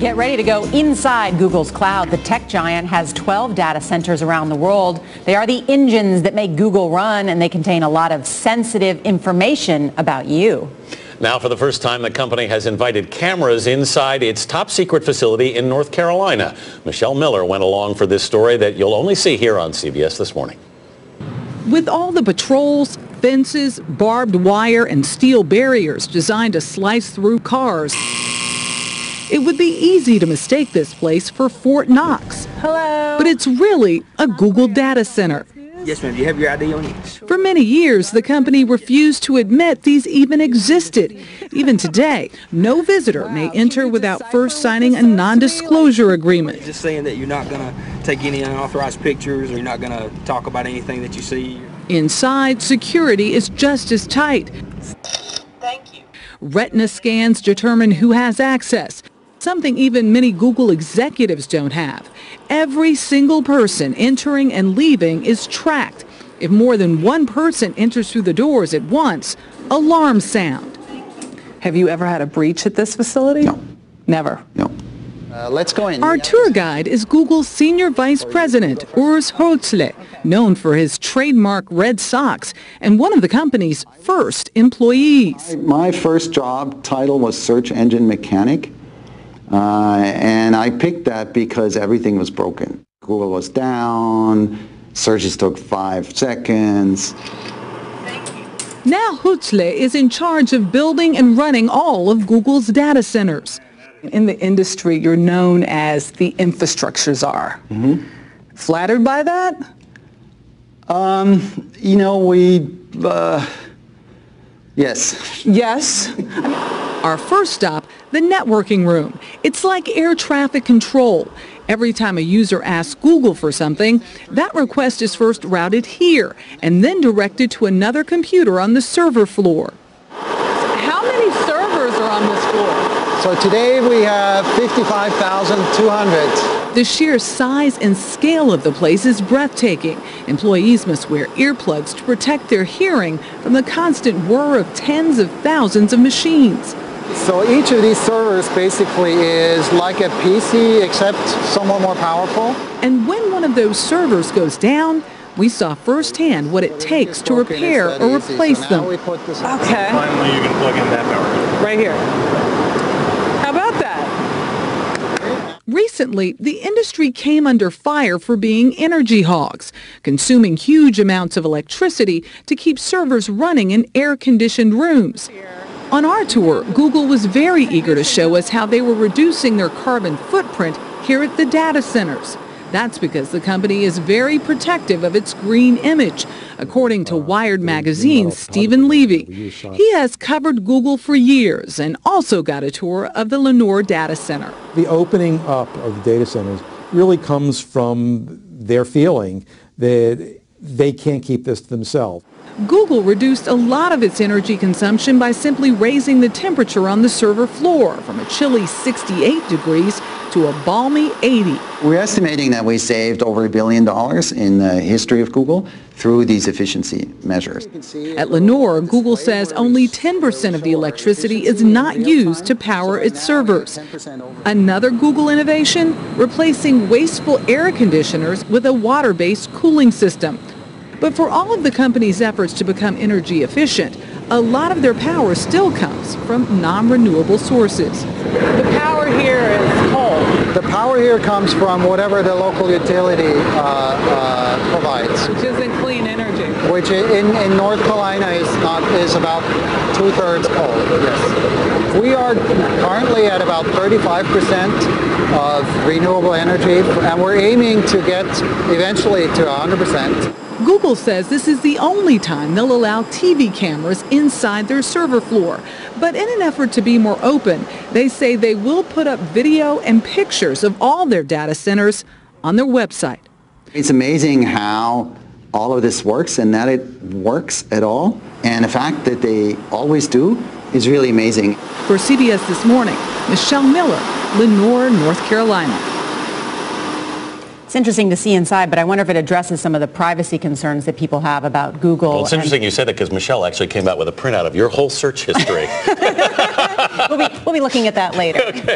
Get ready to go inside Google's cloud. The tech giant has 12 data centers around the world. They are the engines that make Google run, and they contain a lot of sensitive information about you. Now, for the first time, the company has invited cameras inside its top secret facility in North Carolina. Michelle Miller went along for this story that you'll only see here on CBS This Morning. With all the patrols, fences, barbed wire, and steel barriers designed to slice through cars, it would be easy to mistake this place for Fort Knox. Hello. But it's really a Google data center. Yes, ma'am. Do you have your ID on you? For many years, the company refused to admit these even existed. Even today, no visitor may enter without first signing a non-disclosure agreement. Just saying that you're not going to take any unauthorized pictures, or you're not going to talk about anything that you see. Inside, security is just as tight. Thank you. Retina scans determine who has access, something even many Google executives don't have. Every single person entering and leaving is tracked. If more than one person enters through the doors at once, alarms sound. Have you ever had a breach at this facility? No. Never? No. Let's go in. Our tour guide is Google's Senior Vice President, Urs Holzle, known for his trademark red socks and one of the company's first employees. My first job title was search engine mechanic, and I picked that because everything was broken. Google was down, searches took 5 seconds. Now Holzle is in charge of building and running all of Google's data centers. In the industry, you're known as the infrastructure czar. Flattered by that? You know, yes. Yes. Our first stop, the networking room. It's like air traffic control. Every time a user asks Google for something, that request is first routed here and then directed to another computer on the server floor. How many servers are on this floor? So today we have 55,200. The sheer size and scale of the place is breathtaking. Employees must wear earplugs to protect their hearing from the constant whir of tens of thousands of machines. So each of these servers basically is like a PC, except somewhat more powerful. And when one of those servers goes down, we saw firsthand what it takes to repair or replace them. Okay. Finally, you can plug in that power. Right here. How about that? Recently, the industry came under fire for being energy hogs, consuming huge amounts of electricity to keep servers running in air-conditioned rooms. On our tour, Google was very eager to show us how they were reducing their carbon footprint here at the data centers. That's because the company is very protective of its green image. According to Wired Magazine's Stephen Levy, he has covered Google for years and also got a tour of the Lenore data center. The opening up of the data centers really comes from their feeling that they can't keep this to themselves. Google reduced a lot of its energy consumption by simply raising the temperature on the server floor from a chilly 68 degrees to a balmy 80. We're estimating that we saved over $1 billion in the history of Google through these efficiency measures. At Lenore, Google says only 10% of the electricity is not used to power its servers. Another Google innovation, replacing wasteful air conditioners with a water-based cooling system. But for all of the company's efforts to become energy efficient, a lot of their power still comes from non-renewable sources. The power here is coal. The power here comes from whatever the local utility provides, Which isn't clean energy. which in North Carolina is about 2/3 coal. Yes. We are currently at about 35% of renewable energy, and we're aiming to get eventually to 100%. Google says this is the only time they'll allow TV cameras inside their server floor. But in an effort to be more open, they say they will put up video and pictures of all their data centers on their website. It's amazing how all of this works and that it works at all. And the fact that they always do is really amazing. For CBS This Morning, Michelle Miller, Lenore, North Carolina. It's interesting to see inside, but I wonder if it addresses some of the privacy concerns that people have about Google. Well, it's interesting you said that because Michelle actually came out with a printout of your whole search history. We'll be looking at that later. Okay.